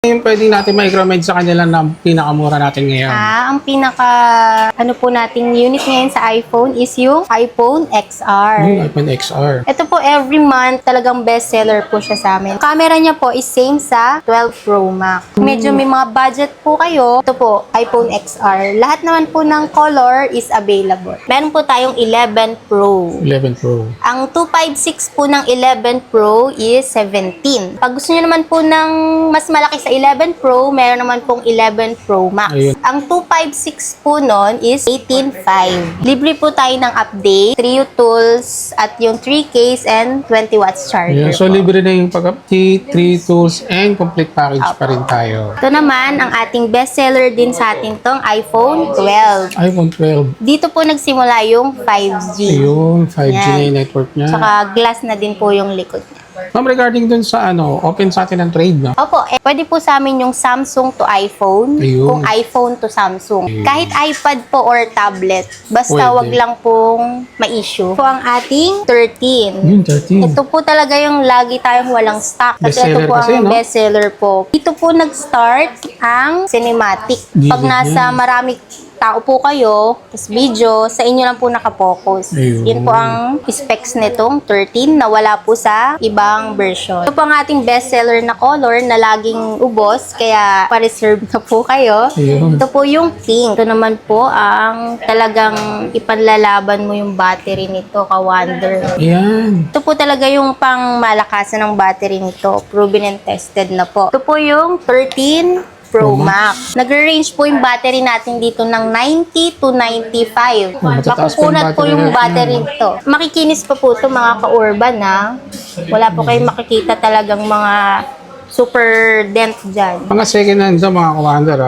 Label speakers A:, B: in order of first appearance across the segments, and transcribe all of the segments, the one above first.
A: Yung pwede natin ma-recommend sa kanila na pinakamura natin ngayon?
B: Ang po nating unit ngayon sa iPhone is yung iPhone XR.
A: Yung iPhone XR.
B: Ito po every month talagang bestseller po siya sa amin. Camera niya po is same sa 12 Pro Max. Medyo may mga budget po kayo. Ito po, iPhone XR. Lahat naman po ng color is available. Meron po tayong 11 Pro.
A: 11 Pro.
B: Ang 256 po ng 11 Pro is 17. Pag gusto niyo naman po ng mas malaki sa 11 Pro, meron naman pong 11 Pro Max.
A: Ayun.
B: Ang 256 po nun is 18.5. Libre po tayo ng update, 3 tools, at yung 3 case and 20 watts charger
A: Ayan. So,
B: po.
A: libre na yung pag-update, 3 tools, and complete package pa rin tayo.
B: Ito naman, ang ating bestseller din sa atin tong iPhone 12.
A: iPhone 12.
B: Dito po nagsimula yung 5G.
A: Ayun, 5G na
B: Yan.
A: yung network niya.
B: Tsaka glass na din po yung likod niya.
A: Ma'am, regarding dun sa open sa atin ng trade, no?
B: Opo, pwede po sa amin yung Samsung to iPhone,
A: Ayun.
B: kung iPhone to Samsung.
A: Ayun.
B: Kahit iPad po or tablet, basta
A: Pwede.
B: wag lang pong ma-issue. Po ang ating 13.
A: Yun, 13.
B: Ito po talaga yung lagi tayong walang stock. Kasi ito
A: Bestseller
B: po
A: kasi,
B: ang
A: no?
B: bestseller po. Dito po nag-start ang cinematic. Pag
A: Gilid
B: nasa
A: yan.
B: marami tao po kayo, tapos video, sa inyo lang po nakapokus.
A: Ayun.
B: Yun po ang specs nitong 13 na wala po sa ibang version. Ito po ang ating bestseller na color na laging ubos, kaya pa-reserve na po kayo.
A: Ayun.
B: Ito po yung pink. Ito naman po ang talagang ipanlalaban mo yung battery nito, ka-wonder.
A: Ayan.
B: Ito po talaga yung pang malakasan ng battery nito. Proven and tested na po. Ito po yung 13 Pro Max. Nagre-range po yung battery natin dito ng 90 to 95.
A: matataas pa yung
B: Makukunat po
A: battery
B: yung
A: natin.
B: battery nito. Makikinis pa po ito mga ka-urban ha. Wala po kayong makikita talagang mga super dent dyan.
A: Mga second hand sa mga commander,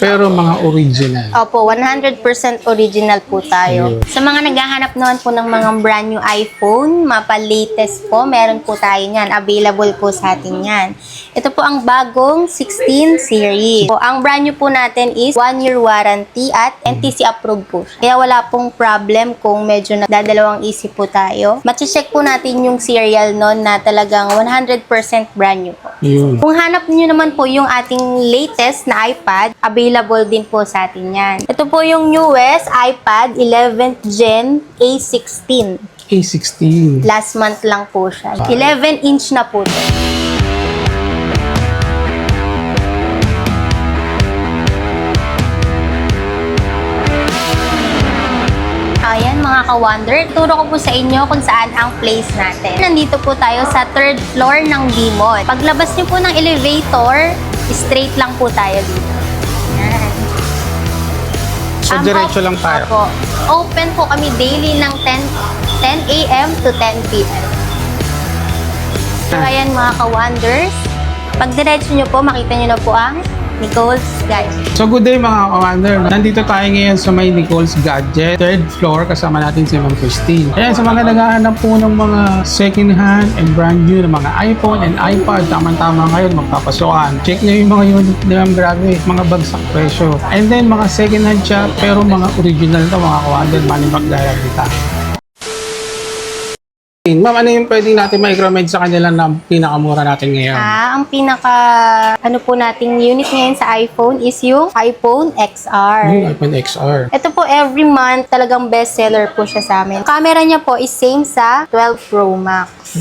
A: pero mga original.
B: Opo, 100% original po tayo.
A: Ayun.
B: Sa mga naghahanap naman po ng mga brand new iPhone, mapa-latest po, meron po tayo niyan. Available po sa atin yan. Ito po ang bagong 16 series. So, ang brand new po natin is 1-year warranty at NTC approved po siya. Kaya wala pong problem kung medyo nagdadalawang isip po tayo. Machi-check po natin yung serial nun na talagang 100% brand new po.
A: Yun.
B: Kung hanap nyo naman po yung ating latest na iPad, available din po sa atin yan. Ito po yung newest iPad 11th Gen A16.
A: A16.
B: Last month lang po siya. 11-inch na po ito. Ayan mga ka-wonder, turo ko po sa inyo kung saan ang place natin. Nandito po tayo sa 3rd floor ng B-Mall. Paglabas niyo po ng elevator, straight lang po tayo dito. Ayan.
A: So, diretso lang tayo.
B: Opo. Open po kami daily ng 10 a.m. to 10 p.m. So, ayan mga ka-wonders. Pag diretso nyo po, makita nyo na po ang Nicole's Gadget.
A: So, good day mga commander. Nandito tayo ngayon sa may Nicole's Gadget, 3rd floor, kasama natin si Ma'am Christine. Ayan, sa mga naghahanap po ng mga second hand and brand new na mga iPhone and iPad, tamang-tama ngayon, magpapasukan. Check nyo yung mga unit nila, grabe, mga bagsak presyo. And then, mga second hand siya, pero mga original to mga commander, mali maglalagita. Ma'am, ano yung pwede natin ma-recommend sa kanila na pinakamura natin ngayon?
B: Ang po nating unit ngayon sa iPhone is yung iPhone XR.
A: Yung iPhone XR.
B: Ito po every month talagang bestseller po siya sa amin. Camera niya po is same sa 12 Pro Max.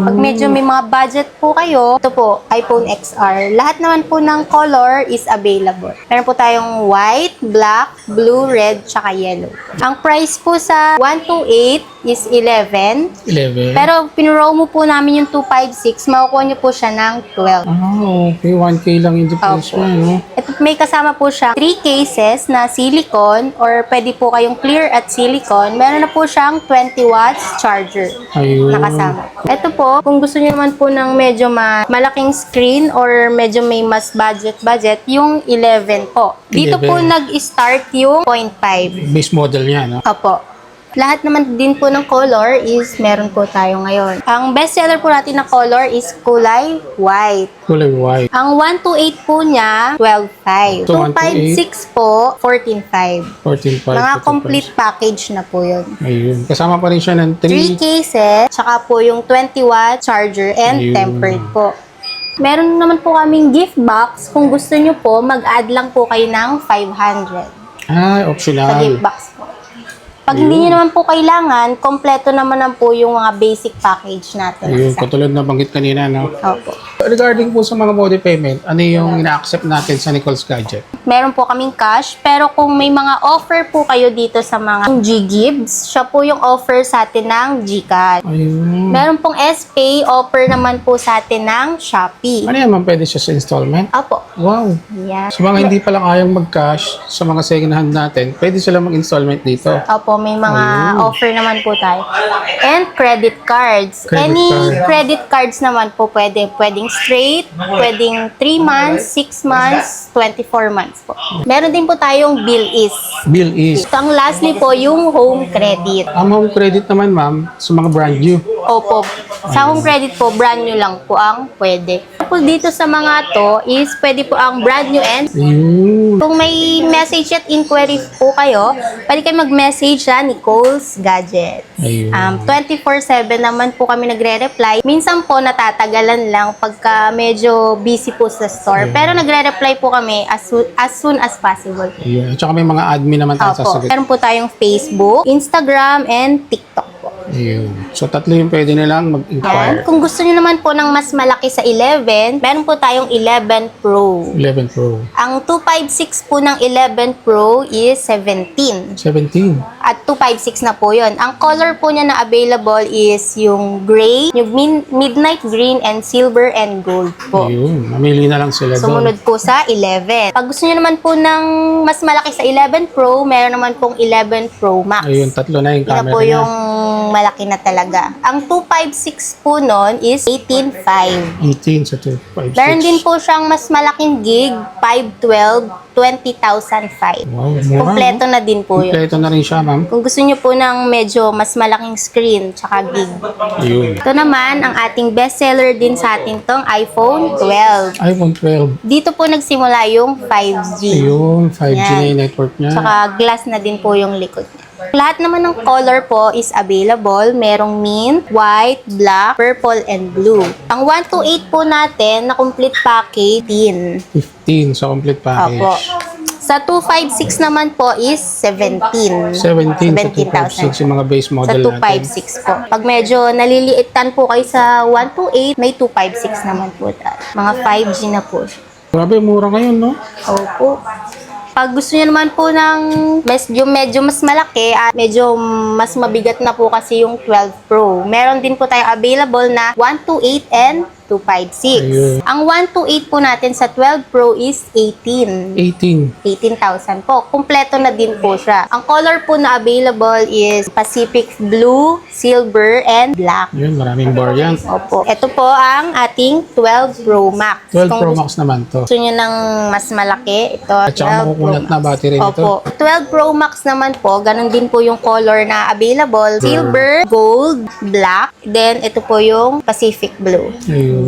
B: Pag medyo may mga budget po kayo, ito po, iPhone XR. Lahat naman po ng color is available. Meron po tayong white, black, blue, red, tsaka yellow. Ang price po sa 128 is 11.
A: 11.
B: Pero pinromo po namin yung 256, makukuha niyo po siya ng 12.
A: Okay. 1K lang yung difference
B: Opo.
A: niya, no?
B: Ito, may kasama po siya 3 cases na silicone or pwede po kayong clear at silicone. Meron na po siyang 20 watts charger
A: Ayun.
B: na kasama. Ito po, kung gusto niyo naman po ng medyo malaking screen or medyo may mas budget, yung 11 po. Dito
A: 11.
B: po nag-start yung 0.5.
A: Base model niya, no?
B: Opo. Lahat naman din po ng color is meron po tayo ngayon. Ang bestseller po natin na color is kulay white.
A: Kulay white.
B: Ang 128 po niya, 12.5.
A: So,
B: 256 po, 14.5.
A: 14.5.
B: Mga complete package na po yun.
A: Ayun. Kasama pa rin siya ng
B: 3
A: 3.
B: cases, tsaka po yung 20 watt charger and
A: Ayun.
B: tempered po. Meron naman po kaming gift box. Kung gusto nyo po, mag-add lang po kayo ng 500
A: Ah,
B: sa
A: optional.
B: gift box po. Pag hindi nyo naman po kailangan, kompleto naman po yung mga basic package natin.
A: Ayun, katulad na banggit kanina, no?
B: Opo.
A: Regarding po sa mga mode payment, ano yung ina-accept natin sa Nicole's Gadget?
B: Meron po kaming cash, pero kung may mga offer po kayo dito sa mga G-Gibbs, siya po yung offer sa atin ng GCash.
A: Ayun.
B: Meron pong SPay, offer naman po sa atin ng Shopee.
A: Ano yan, ma'am? Pwede siya sa installment?
B: Opo.
A: Wow.
B: Yan.
A: Sa mga hindi pa lang kayang mag-cash sa mga second hand natin, pwede sila mag-installment dito.
B: Opo, may mga offer naman po tayo. And credit cards.
A: Credit
B: Any
A: card.
B: credit cards naman po pwede. Pwedeng straight, pwedeng 3 months, 6 months, 24 months po. Meron din po tayong bill is.
A: Bill is.
B: Ito ang lastly po yung home credit.
A: Ang home credit naman, ma'am, sa mga brand new.
B: Opo. Sa home credit po, brand new lang po ang pwede. Tapos dito sa mga to is pwede po ang brand new and
A: Ayun.
B: kung may message at inquiry po kayo, pwede kayo mag-message sa Nicole's Gadget.
A: Ayun.
B: 24/7 naman po kami nagre-reply. Minsan po natatagalan lang pagka medyo busy po sa store. Pero nagre-reply po kami as soon as possible.
A: Ayun. At saka may mga admin naman tayo
B: Opo.
A: sasagot.
B: Meron po tayong Facebook, Instagram, and TikTok po.
A: Ayun. So, tatlo yung pwede nilang
B: Yan.
A: mag-inquire.
B: Kung gusto niyo naman po ng mas malaki sa 11, meron po tayong 11 Pro.
A: 11 Pro.
B: Ang 256 po ng 11 Pro is 17.
A: 17.
B: At 256 na po yun. Ang color po niya na available is yung gray, yung midnight green, and silver and gold po.
A: Ayun. Mamili na lang sila doon.
B: Sumunod po sa 11. Pag gusto niyo naman po ng mas malaki sa 11 Pro, meron naman pong 11 Pro Max.
A: Ayun, tatlo na yung
B: Yun na
A: camera
B: po
A: niya.
B: yung malaki na talaga. Ang 256 po nun is 18.5.
A: 18 sa 256.
B: Meron din po siyang mas malaking gig, 512, 20,005.
A: Wow, mura.
B: Kompleto na din po yun.
A: Kompleto na rin siya, ma'am.
B: Kung gusto niyo po ng medyo mas malaking screen, tsaka gig.
A: Ayun.
B: Ito naman, ang ating bestseller din sa atin tong iPhone 12.
A: iPhone 12.
B: Dito po nagsimula yung 5G.
A: Ayun, 5G
B: Yan.
A: na yung network niya.
B: Tsaka glass na din po yung likod niya. Lahat naman ng color po is available. Merong mint, white, black, purple, and blue. Ang 128 po natin na complete package, 10.
A: 15 sa complete package.
B: Opo. Sa 256 naman po is 17.
A: 17 sa
B: 17,000.
A: 256 yung mga base
B: Sa
A: model natin.
B: 256 po. Pag medyo naliliitan po kayo sa 128, may 256 naman po tayo. Mga 5G na po siya.
A: Grabe, mura ngayon, no?
B: Opo. Pag gusto niyo naman po ng medyo mas malaki at medyo mas mabigat na po kasi yung 12 Pro. Meron din po tayo available na 128 and 256.
A: Ayun.
B: Ang 128 po natin sa 12 Pro is 18.
A: 18.
B: 18,000 po. Kumpleto na din po siya. Ang color po na available is Pacific Blue, Silver, and Black.
A: Yun, maraming variant.
B: Opo. Ito po ang ating 12 Pro Max.
A: 12
B: Kung
A: Pro Max naman to.
B: gusto nyo ng mas malaki, ito.
A: At saka
B: 12
A: makukunat
B: Pro
A: na
B: Max.
A: battery nito.
B: Opo. 12 Pro Max naman po, ganun din po yung color na available. Silver, gold, black, then ito po yung Pacific Blue.
A: Ayun.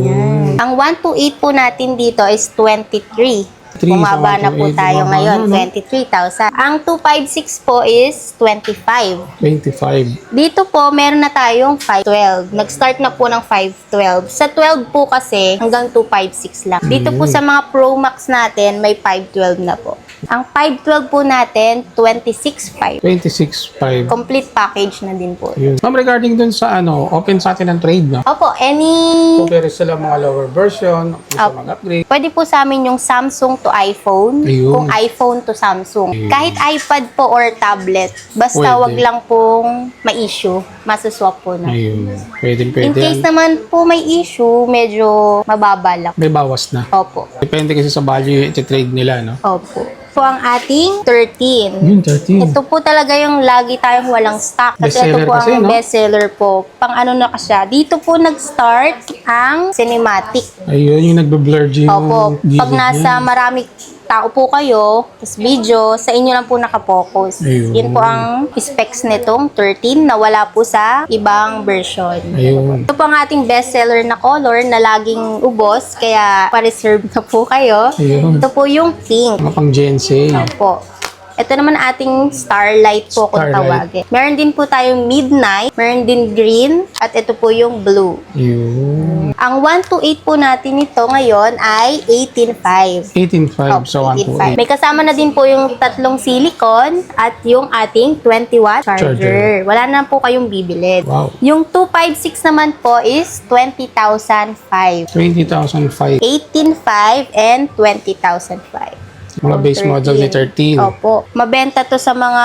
B: Ang 128 po natin dito is 23.
A: 3
B: Bumaba
A: sa
B: na po
A: 128,
B: tayo
A: bumaba
B: ngayon,
A: na, no?
B: 23,000. Ang 256 po is 25.
A: 25.
B: Dito po, meron na tayong 512. Nag-start na po ng 512. Sa 12 po kasi, hanggang 256 lang. Dito po sa mga Pro Max natin, may 512 na po. Ang 512 po natin, 26.5.
A: 26.5.
B: Complete package na din po.
A: Yun. Ma'am, regarding dun sa open sa atin ng trade, no?
B: Opo,
A: Kung pwede sila mga lower version, kung gusto mag-upgrade.
B: pwede po sa amin yung Samsung to iPhone,
A: Ayun.
B: kung iPhone to Samsung.
A: Ayun.
B: Kahit iPad po or tablet, basta
A: Pwede.
B: wag lang pong ma-issue, masuswap po na.
A: Ayun. Pwede
B: In case
A: yan.
B: naman po may issue, medyo mababa lang.
A: May bawas na.
B: Opo.
A: Depende kasi sa value yung trade nila, no?
B: Opo. So, ang ating 13.
A: Yun, 13.
B: Ito po talaga yung lagi tayong walang stock. Kasi ito
A: Bestseller
B: po
A: kasi,
B: ang
A: no?
B: bestseller po. Pang ano na siya. Dito po nag-start ang cinematic.
A: Ayun, yung nagbe-blur yung
B: Opo. Pag
A: gilid
B: nasa
A: niya.
B: marami tao po kayo, tapos video, sa inyo lang po nakapokus.
A: Ayun.
B: Yun po ang specs nitong 13 na wala po sa ibang version.
A: Ayun.
B: Ito po ang ating bestseller na color na laging ubos, kaya pa-reserve na po kayo.
A: Ayun.
B: Ito po yung pink.
A: Mga pang Gen Z.
B: Po. Ito naman ating starlight po kung
A: Starlight.
B: tawagin. Meron din po tayong midnight, meron din green, at ito po yung blue.
A: Ayun.
B: Ang 128 po natin ito ngayon ay 18.5.
A: 18.5 sa 128.
B: May kasama na din po yung tatlong silicone at yung ating 20-watt charger. Wala na po kayong bibilid.
A: Wow.
B: Yung 256 naman po is 20,005.
A: 20,005.
B: 18.5 and 20,005.
A: Mga base model ni 13.
B: Opo. Mabenta to sa mga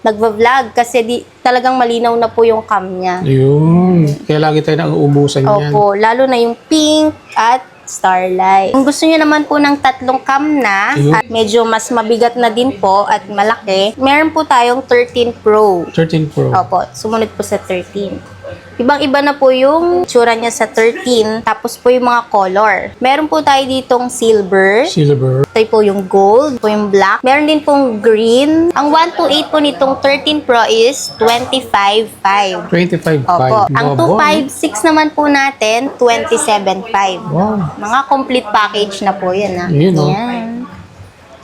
B: nagva-vlog kasi talagang malinaw na po yung cam niya.
A: Yun. Kaya lagi tayo nauubusan yan.
B: Opo. Lalo na yung pink at starlight. Kung gusto niyo naman po ng tatlong cam na
A: Ayun.
B: at medyo mas mabigat na din po at malaki, meron po tayong 13 Pro.
A: 13 Pro.
B: Opo. Sumunod po sa 13. Ibang-iba na po yung tsura niya sa 13. Tapos po yung mga color. Meron po tayo ditong silver.
A: Silver.
B: Ito po yung gold, po yung black. Meron din pong green. Ang 128 po nitong 13 Pro is 25.5.
A: 25.5.
B: Opo. Ang
A: Bobo,
B: 256 naman po natin, 27.5.
A: Wow.
B: Mga complete package na po yan. Ha?
A: Yun, no?
B: Yan.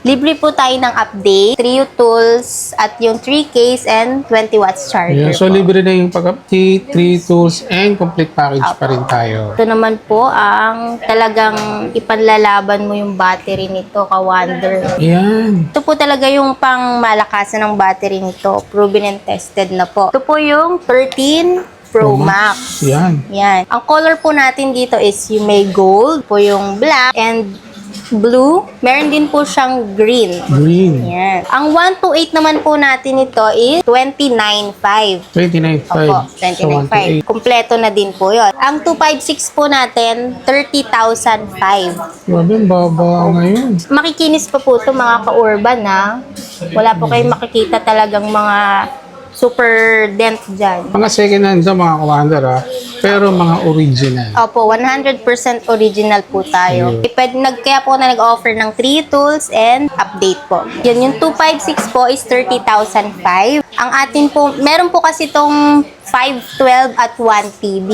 B: Libre po tayo ng update, 3 tools, at yung 3 case and 20 watts charger
A: Yeah, so
B: po.
A: libre na yung pag-update, 3 tools, and complete package pa rin tayo.
B: Ito naman po ang talagang ipanlalaban mo yung battery nito, ka-wonder.
A: Ayan.
B: Ito po talaga yung pang malakasan ng battery nito. Proven and tested na po. Ito po yung 13 Pro Max.
A: Yan.
B: Yan. Ang color po natin dito is yung may gold, po yung black, and blue. Meron din po siyang green.
A: Green.
B: Yan. Ang 128 naman po natin ito is 29.5.
A: 29.5.
B: Opo,
A: So
B: 29.5. Kompleto na din po yun. Ang 256 po natin, 30,005.
A: Grabe, ang baba ngayon.
B: Makikinis pa po ito mga ka-urban ha. Wala po kayong makikita talagang mga super dent dyan.
A: Mga second hand sa mga commander pero mga original.
B: Opo, 100% original po tayo. Kaya po na nag-offer ng 3 tools and update po. Yun, yung 256 po is 30,005. Ang atin po, meron po kasi itong 512 at 1 TB.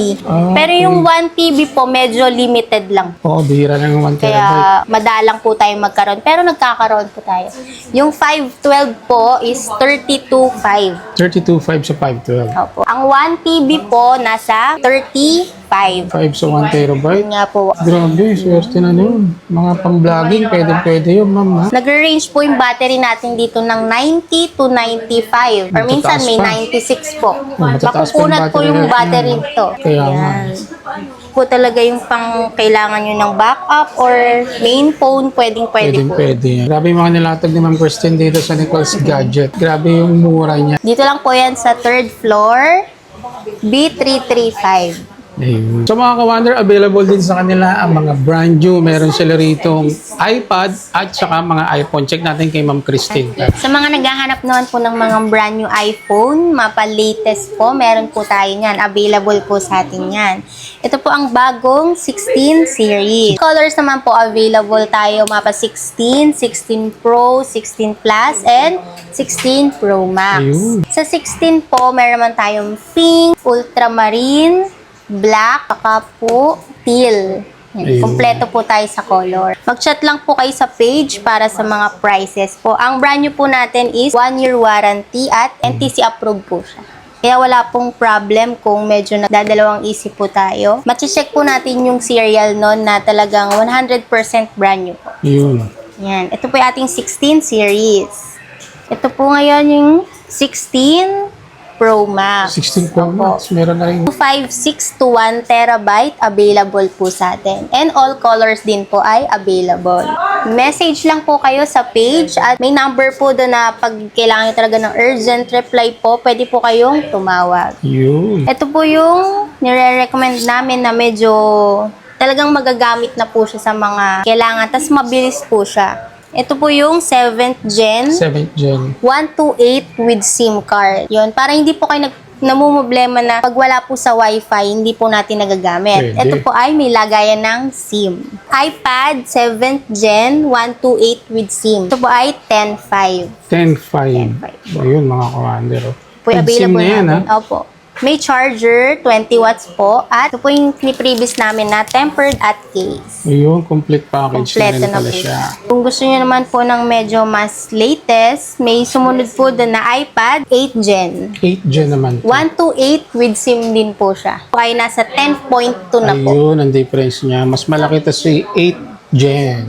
B: Pero yung 1 TB po, medyo limited lang.
A: Oo, bihira lang yung 1 terabyte.
B: Kaya madalang po tayo magkaroon. Pero nagkakaroon po tayo. Yung 512 po is 32.5.
A: 32.5 sa 512.
B: Opo. Ang 1 TB po, nasa 35.
A: 5 sa 1 terabyte.
B: Yun nga po.
A: Grabe, swerte na nun. Mga pang-vlogging, pwede yun, ma'am. Ha?
B: Nagre-range po yung battery natin dito ng 90 to 95. Or minsan
A: Matataas
B: may
A: pa.
B: 96 po.
A: Matataas pa yung
B: Makukunat po
A: battery
B: yung
A: natin.
B: battery nito.
A: Kaya nga.
B: Yan. Po talaga yung pang kailangan nyo ng backup or main phone, pwede po.
A: Pwede yan. Grabe yung mga nilatag ni Ma'am Christine dito sa Nichols Gadget. Grabe yung mura niya.
B: Dito lang po yan sa 3rd floor, B335.
A: Ayun. So mga ka-wonder, available din sa kanila ang mga brand new. Meron sila ritong iPad at saka mga iPhone. Check natin kay Ma'am Christine.
B: Sa mga naghahanap naman po ng mga brand new iPhone, mapa-latest po, meron po tayo niyan. Available po sa atin yan. Ito po ang bagong 16 series. Colors naman po available tayo, mapa 16, 16 Pro, 16 Plus, and 16 Pro Max.
A: Ayun.
B: Sa 16 po, meron naman tayong pink, ultramarine, black, saka po teal. Yan.
A: Ayun.
B: Kompleto po tayo sa color. Mag-chat lang po kayo sa page para sa mga prices po. Ang brand new po natin is 1-year warranty at NTC approved po siya. Kaya wala pong problem kung medyo nagdadalawang isip po tayo. Machi-check po natin yung serial nun na talagang 100% brand new po.
A: Yun.
B: Yan. Ito po yung ating 16 series. Ito po ngayon yung 16 Pro Max.
A: 16 Pro Max. Meron na rin.
B: 256 to 1 terabyte available po sa atin. And all colors din po ay available. Message lang po kayo sa page at may number po doon na pag kailangan nyo talaga ng urgent reply po, pwede po kayong tumawag.
A: Yun.
B: Ito po yung nire-recommend namin na medyo talagang magagamit na po siya sa mga kailangan. Tas mabilis po siya. Ito po yung 7th Gen
A: 7th Gen.
B: 128 with SIM card. Yun, para hindi po kayo namumblema na pag wala po sa Wi-Fi, hindi po natin nagagamit.
A: Pwede.
B: Ito po ay may lagayan ng SIM. iPad 7th Gen 128 with SIM. Ito po ay 10.5.
A: 10.5. Ayun mga ka-wonder.
B: Po
A: With SIM
B: available
A: na yan,
B: natin. Opo. May charger, 20 watts po. At ito po yung previous namin na tempered at case.
A: Ayun, complete package na rin
B: Kompleto na
A: pala
B: po
A: siya.
B: Kung gusto niyo naman po ng medyo mas latest, may sumunod po doon na iPad 8 Gen.
A: 8 Gen naman.
B: 1 to 8 with SIM din po siya. So, ay nasa 10.2 na po.
A: Ayun, ang difference niya. Mas malaki ito si 8 Gen.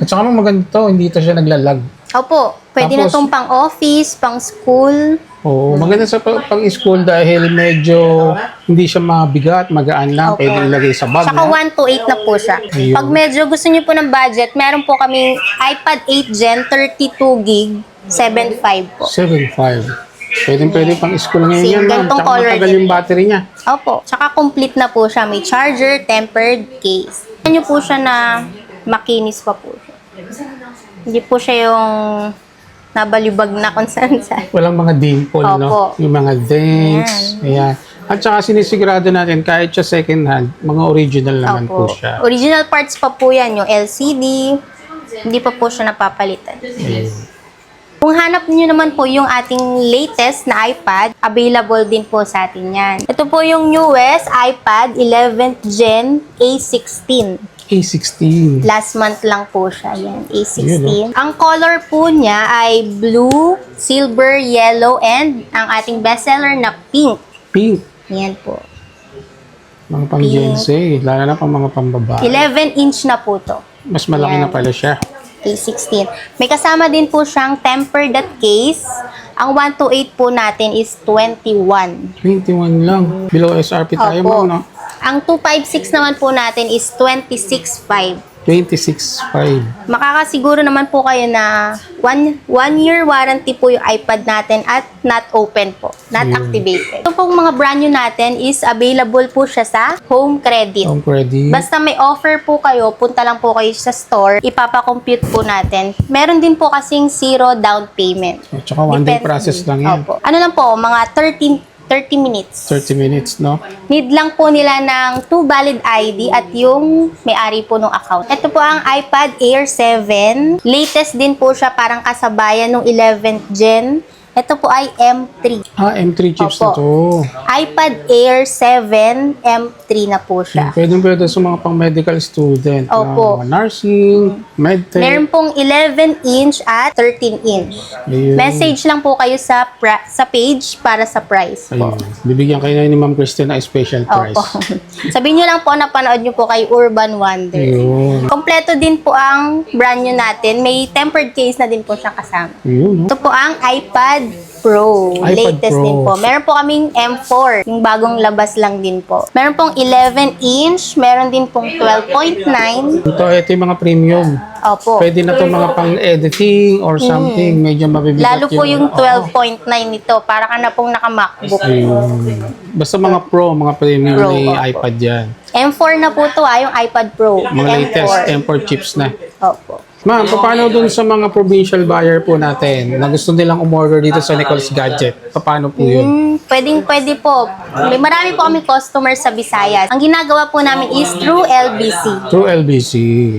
A: At saka maganda to, hindi ito siya naglalag.
B: Opo, pwede na
A: Tapos-
B: itong pang office, pang school.
A: Oo, maganda sa pang-school dahil medyo hindi siya mabigat, magaan lang,
B: Opo.
A: pwede ilagay sa bag.
B: Saka
A: No?
B: 1 to 8 na po siya.
A: Ayun.
B: Pag medyo gusto niyo po ng budget, meron po kaming iPad 8 Gen 32 gig 7.5 po.
A: 7.5. Pwede pang school ngayon
B: Same,
A: yan, ma'am.
B: ganitong
A: Tsaka
B: color
A: matagal
B: din.
A: yung battery niya.
B: Opo. Tsaka complete na po siya. May charger, tempered case. Ano po siya na makinis pa po siya. Hindi po siya yung nabalibag na kung saan.
A: Walang mga dimple, no?
B: Opo.
A: Yung mga dents. Ayan. At saka sinisigurado natin, kahit siya second hand, mga original naman po siya.
B: Original parts pa po yan. Yung LCD. Hindi pa po siya napapalitan.
A: Ayun.
B: Kung hanap niyo naman po yung ating latest na iPad, available din po sa atin yan. Ito po yung newest iPad 11th Gen A16.
A: A16.
B: Last month lang po siya. Yan, A16.
A: Ayun,
B: Ang color po niya ay blue, silver, yellow, and ang ating bestseller na pink.
A: Pink.
B: Yan po.
A: Mga pang Gen Z, lalo na pang mga pambabae.
B: 11-inch na po to.
A: Mas malaki
B: Yan.
A: na pala siya.
B: A16. May kasama din po siyang tempered at case. Ang 1 to 8 po natin is 21.
A: 21 lang. Below SRP tayo,
B: Opo.
A: ma'am, no?
B: Ang 256 naman po natin is 26.5.
A: 26.5.
B: Makakasiguro naman po kayo na one year warranty po yung iPad natin at not open po, not
A: Ayun.
B: activated. Ito pong mga brand new natin is available po siya sa Home Credit.
A: Home credit.
B: Basta may offer po kayo, punta lang po kayo sa store, ipapakompute po natin. Meron din po kasing zero down payment.
A: At saka one day
B: Depende.
A: process lang yan.
B: Opo. Ano lang po, mga 30 minutes.
A: 30 minutes, no?
B: Need lang po nila ng 2 valid ID at yung may-ari po ng account. Ito po ang iPad Air 7. Latest din po siya, parang kasabayan ng 11th Gen. Ito po ay M3.
A: Ah, M3 chips na
B: Opo.
A: to.
B: iPad Air 7 M3 na po siya.
A: Pwede sa mga pang medical student.
B: Opo.
A: Mga nursing, medtech.
B: Meron pong 11-inch at 13-inch.
A: Ayun.
B: Message lang po kayo sa page para sa price po.
A: Ayun. Bibigyan kayo na ni Ma'am Christine ng special price.
B: Opo. Sabihin nyo lang po, napanood nyo po kay Urban Wonder.
A: Ayun.
B: Kompleto din po ang brand new natin. May tempered case na din po siya kasama.
A: Ayun, no?
B: Ito po ang iPad Pro.
A: iPad
B: Latest
A: Pro.
B: din po. Meron po kaming M4. Yung bagong labas lang din po. Meron pong 11-inch. Meron din pong 12.9.
A: Ito yung mga premium.
B: Opo.
A: Pwede na to mga pang editing or something. Medyo mabibigat
B: Lalo po yung 12.9 nito. Para ka na pong naka-MacBook.
A: Ayun. Basta mga pro, mga premium
B: Pro,
A: na
B: opo.
A: iPad yan.
B: M4 na po to yung iPad Pro.
A: Mga latest
B: M4.
A: M4 chips na.
B: Opo.
A: Ma'am, paano dun sa mga provincial buyer po natin na gusto nilang umorder dito sa Nichols Gadget? Paano po yun?
B: Pwede po. May marami po kami customers sa Visayas. Ang ginagawa po namin is through LBC.
A: Through LBC.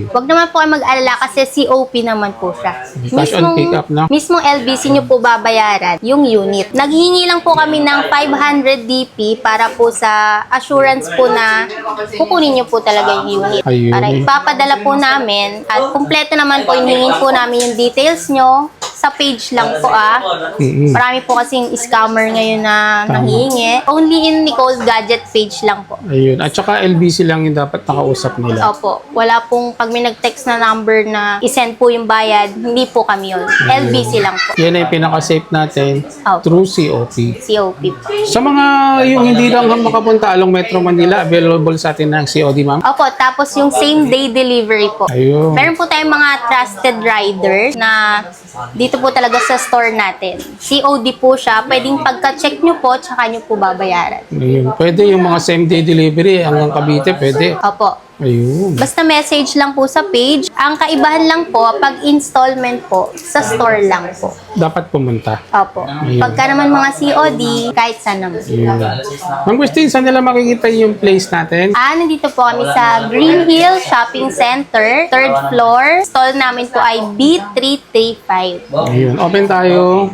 B: Huwag naman po kayo mag-alala kasi COP naman po siya.
A: Cash on pick up, no?
B: Mismong LBC nyo po babayaran yung unit. Naghihingi lang po kami ng 500 DP para po sa assurance po na kukunin nyo po talaga yung unit.
A: Ayun.
B: Para ipapadala po namin at kumpleto naman po, hingin po namin yung details nyo sa page lang po
A: Mm-mm.
B: Marami po kasing scammer ngayon na
A: Tama.
B: nanghihingi. Only in Nicole's Gadget page lang po.
A: Ayun. At saka LBC lang yung dapat nakausap nila.
B: Opo. Wala pong pag may nag-text na number na isend po yung bayad, hindi po kami yun. LBC lang po.
A: Yan ay pinaka-safe natin
B: Opo.
A: through COP.
B: COP po.
A: Sa mga yung hindi lang makapunta along Metro Manila, available sa atin ng COD, ma'am?
B: Opo. Tapos yung same day delivery po.
A: Ayun.
B: Meron po tayong mga trusted riders na dito po talaga sa store natin. COD po siya. Pwedeng pagka-check nyo po, tsaka nyo po babayaran.
A: Ayun. Pwede yung mga same-day delivery hanggang Cavite, pwede.
B: Opo.
A: Ayun.
B: Basta message lang po sa page. Ang kaibahan lang po, pag installment po, sa store lang po.
A: Dapat pumunta.
B: Opo. Pagka naman mga COD, kahit saan naman.
A: Ma'am Christine, saan nila makikita yung place natin?
B: Nandito po kami sa Green Hill Shopping Center, 3rd floor. Stall namin po ay B335.
A: Ayun, open tayo.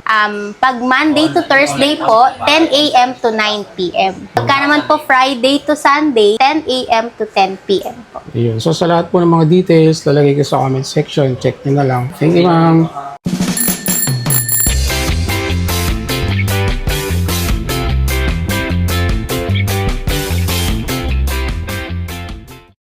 B: Pag Monday to Thursday po, 10 a.m. to 9 p.m. Pagka naman po Friday to Sunday, 10 a.m. to 10 p.m. po.
A: Ayun. So sa lahat po ng mga details, lalagay ko sa comment section. Check nyo na lang. Thank you, ma'am.